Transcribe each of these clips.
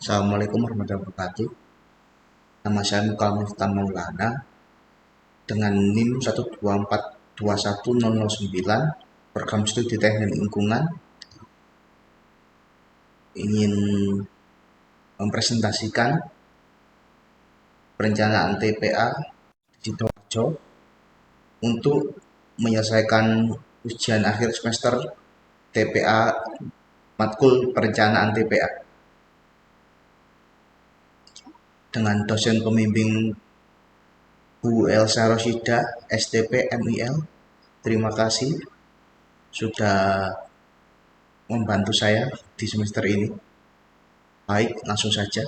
Assalamualaikum warahmatullahi wabarakatuh. Nama saya Mukal Miftah Maulana dengan NIM 124210009, program studi teknik lingkungan. Ingin mempresentasikan perencanaan TPA di Sidoarjo untuk menyelesaikan ujian akhir semester TPA matkul perencanaan TPA dengan dosen pembimbing Bu Elsa Rosida, STP MIL. Terima kasih sudah membantu saya di semester ini. Baik, langsung saja.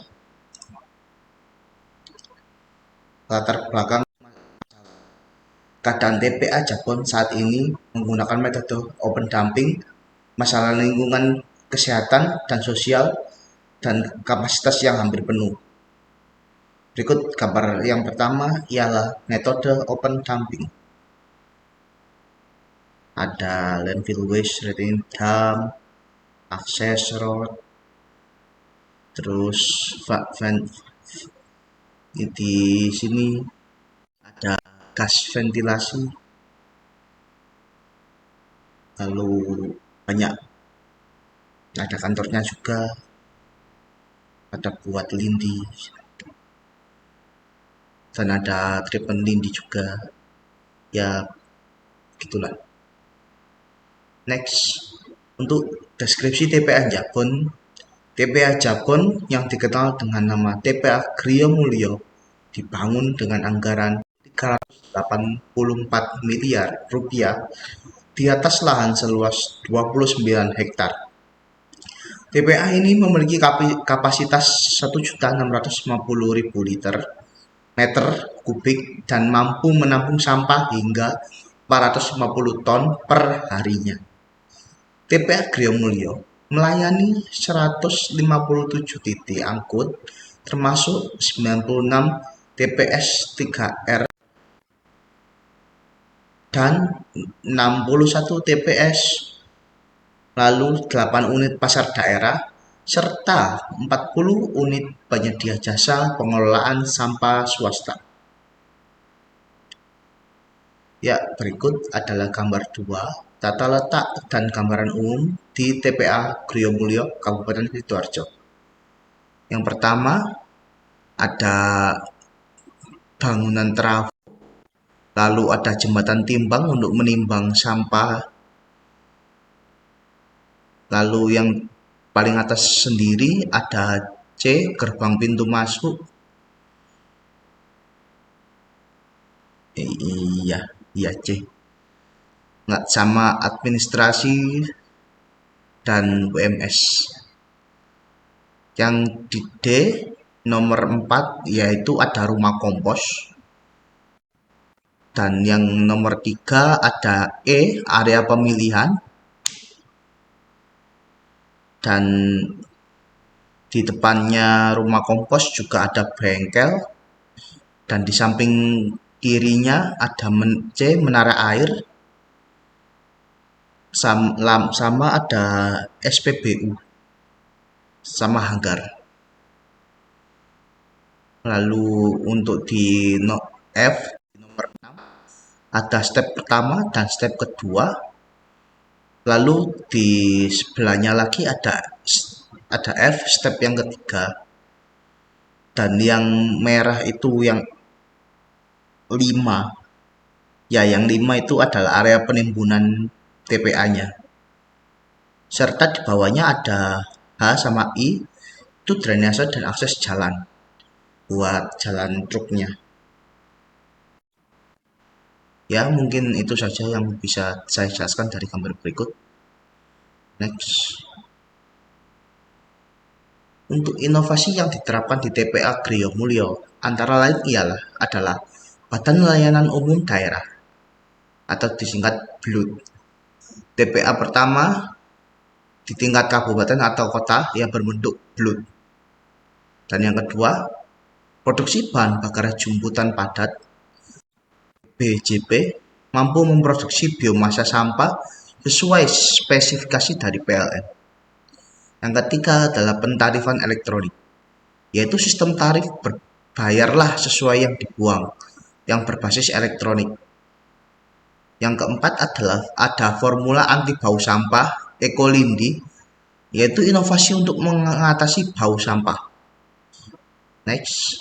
Latar belakang keadaan TPA Jabon saat ini menggunakan metode open damping, masalah lingkungan, kesehatan, dan sosial, dan kapasitas yang hampir penuh. Berikut gambar yang pertama ialah metode open damping. Ada landfill waste retaining dam, access road, terus di sini ada gas ventilasi, lalu banyak ada kantornya juga, ada buat lindi, dan ada treatment lindi juga. Ya, gitulah. Next, untuk deskripsi TPA Jabon. TPA Jabon yang dikenal dengan nama TPA Griyo Mulyo dibangun dengan anggaran 384 miliar rupiah di atas lahan seluas 29 hektar. TPA ini memiliki kapasitas 1.650.000 liter meter kubik dan mampu menampung sampah hingga 450 ton per harinya. TPA Griyo Mulyo melayani 157 titik angkut termasuk 96 TPS 3R dan 61 TPS, lalu 8 unit pasar daerah, serta 40 unit penyedia jasa pengelolaan sampah swasta. Ya, berikut adalah gambar 2, tata letak dan gambaran umum di TPA Griyo Mulyo, Kabupaten Sidoarjo. Yang pertama, ada bangunan trafo, lalu ada jembatan timbang untuk menimbang sampah, lalu yang paling atas sendiri ada C, gerbang pintu masuk. Iya C. Nggak, sama administrasi dan UMS. Yang di D nomor 4 yaitu ada rumah kompos. Dan yang nomor 3 ada E, area pemilihan. Dan di depannya rumah kompos juga ada bengkel. Dan di samping kirinya ada C, menara air. Sama ada SPBU. Sama hanggar. Lalu untuk di F nomor 6 ada step pertama dan step kedua. Lalu di sebelahnya lagi ada F, step yang ketiga. Dan yang merah itu yang 5. Ya, yang 5 itu adalah area penimbunan TPA-nya. Serta di bawahnya ada H sama I, itu drainase dan akses jalan buat jalan truknya. Ya, mungkin itu saja yang bisa saya jelaskan dari gambar berikut. Next. Untuk inovasi yang diterapkan di TPA Griyo Mulyo antara lain adalah Badan Layanan Umum Daerah atau disingkat BLUD. TPA pertama di tingkat kabupaten atau kota yang berbentuk BLUD. Dan yang kedua, produksi bahan bakar jumputan padat BJP mampu memproduksi biomasa sampah sesuai spesifikasi dari PLN. Yang ketiga adalah pentarifan elektronik. yaitu sistem tarif berbayarlah sesuai yang dibuang, yang berbasis elektronik. Yang keempat adalah ada formula anti bau sampah Ekolindi, yaitu inovasi untuk mengatasi bau sampah. Next,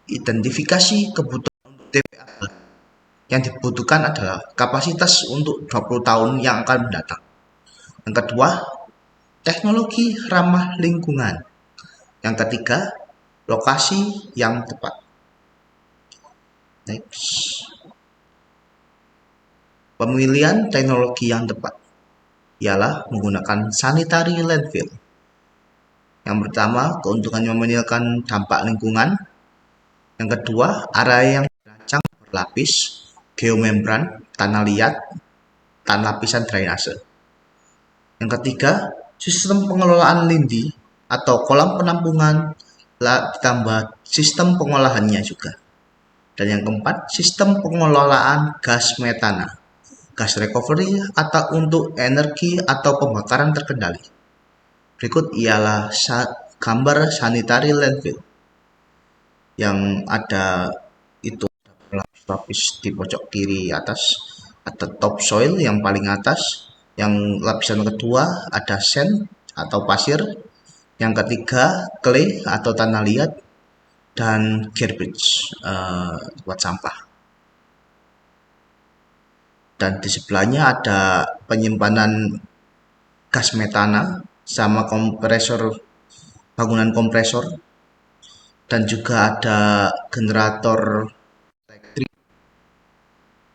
identifikasi kebutuhan TPA. Yang dibutuhkan adalah kapasitas untuk 20 tahun yang akan mendatang. Yang kedua, teknologi ramah lingkungan. Yang ketiga, lokasi yang tepat. Next, pemilihan teknologi yang tepat ialah menggunakan sanitary landfill. Yang pertama, keuntungannya meningkatkan dampak lingkungan. Yang kedua, area yang dirancang berlapis, geomembran, tanah liat, dan lapisan drainase. Yang ketiga, sistem pengelolaan lindi atau kolam penampungan ditambah sistem pengolahannya juga. Dan yang keempat, sistem pengelolaan gas metana, gas recovery atau untuk energi atau pembakaran terkendali. Berikut ialah gambar sanitary landfill yang ada itu lapis-lapis di pojok kiri atas, ada topsoil yang paling atas, yang lapisan kedua ada sand atau pasir, yang ketiga clay atau tanah liat, dan garbage buat sampah. Dan di sebelahnya ada penyimpanan gas metana sama kompresor, bangunan kompresor, dan juga ada generator elektrik,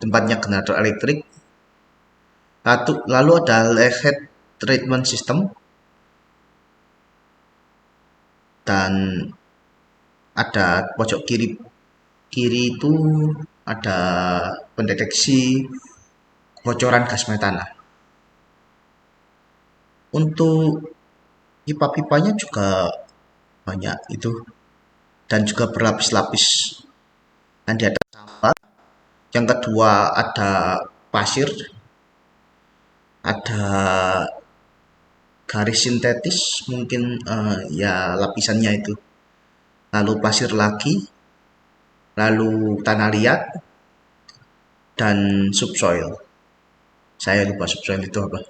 tempatnya generator elektrik. Lalu ada leachate treatment system, dan ada pojok kiri itu ada pendeteksi bocoran gas metana. Untuk pipa-pipanya juga banyak itu, dan juga berlapis-lapis. Nanti ada sampah. Yang kedua ada pasir, ada garis sintetis, mungkin ya lapisannya itu. Lalu pasir lagi, lalu tanah liat, dan subsoil. Saya lupa subsoil itu apa.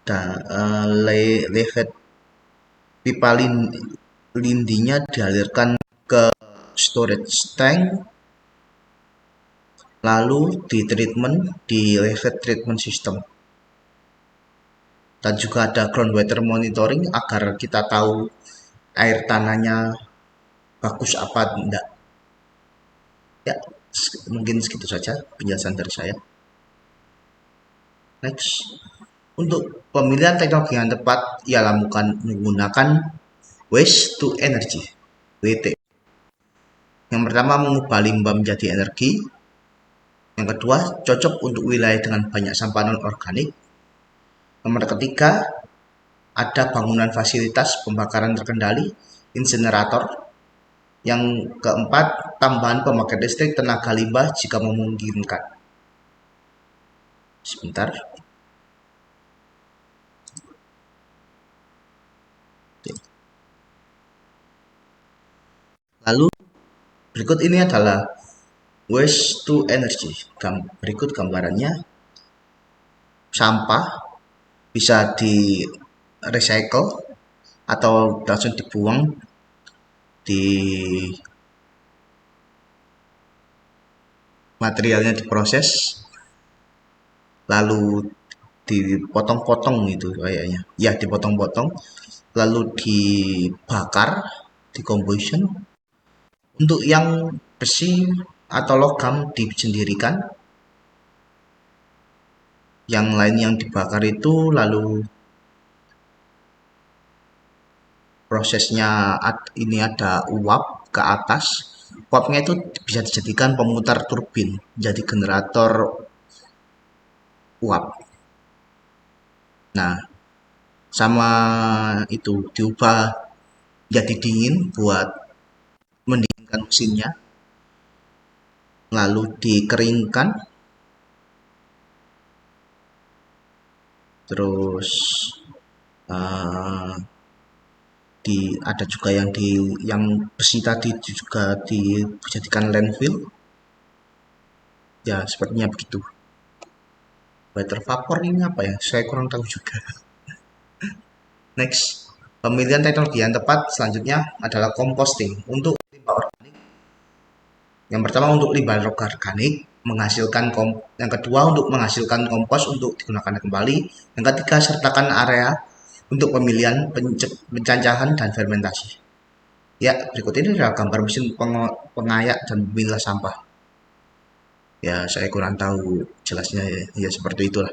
Dan leachate pipa lindinya dialirkan ke storage tank, lalu di treatment di leachate treatment system. Dan juga ada groundwater monitoring agar kita tahu air tanahnya bagus apa enggak. Ya, mungkin segitu saja penjelasan dari saya. Next, untuk pemilihan teknologi yang tepat ialah menggunakan waste to energy (WT). Yang pertama, mengubah limbah menjadi energi. Yang kedua, cocok untuk wilayah dengan banyak sampah non-organik. Nomor ketiga, ada bangunan fasilitas pembakaran terkendali, insinerator. Yang keempat, tambahan pembangkit listrik tenaga limbah jika memungkinkan. Sebentar. Lalu berikut ini adalah waste to energy. Berikut gambarannya. Sampah bisa di recycle atau langsung dibuang di materialnya, diproses lalu dipotong-potong itu kayaknya ya, dipotong-potong lalu dibakar, combustion. Untuk yang besi atau logam disendirikan, yang lain yang dibakar itu lalu prosesnya ini ada uap ke atas. Uapnya itu bisa dijadikan pemutar turbin, jadi generator uap. Nah, sama itu diubah jadi dingin buat mendinginkan mesinnya, lalu dikeringkan, terus Eh, ada juga yang besi tadi juga dijadikan landfill. Ya, sepertinya begitu. Water vapor ini apa ya? Saya kurang tahu juga. Next, pemilihan teknologi yang tepat selanjutnya adalah composting. Untuk limbah organik, yang pertama untuk limbah organik menghasilkan yang kedua untuk menghasilkan kompos untuk digunakan kembali, yang ketiga sertakan area untuk pemilihan pencacahan dan fermentasi. Ya, berikut ini adalah gambar mesin pengayak dan pemilah sampah. Ya, saya kurang tahu jelasnya ya, ya seperti itulah.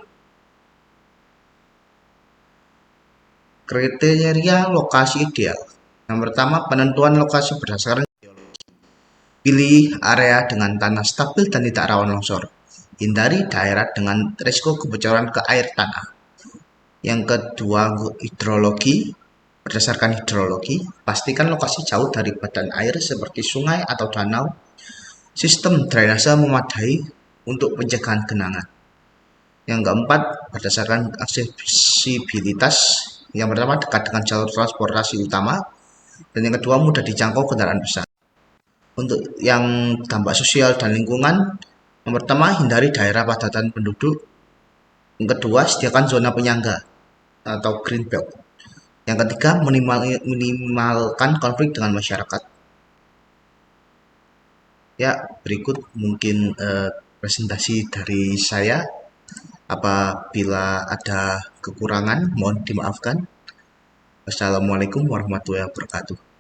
Kriteria lokasi ideal. Yang pertama, penentuan lokasi berdasarkan pilih area dengan tanah stabil dan tidak rawan longsor. Hindari daerah dengan risiko kebocoran ke air tanah. Yang kedua, hidrologi. Berdasarkan hidrologi, pastikan lokasi jauh dari badan air seperti sungai atau danau. Sistem drainase memadai untuk pencegahan genangan. Yang keempat, berdasarkan aksesibilitas. Yang pertama, dekat dengan jalur transportasi utama. Dan yang kedua, mudah dijangkau kendaraan besar. Untuk yang dampak sosial dan lingkungan, yang pertama, hindari daerah padatan penduduk. Yang kedua, sediakan zona penyangga atau green belt. Yang ketiga, minimalkan konflik dengan masyarakat. Ya, berikut mungkin presentasi dari saya. Apabila ada kekurangan, mohon dimaafkan. Wassalamualaikum warahmatullahi wabarakatuh.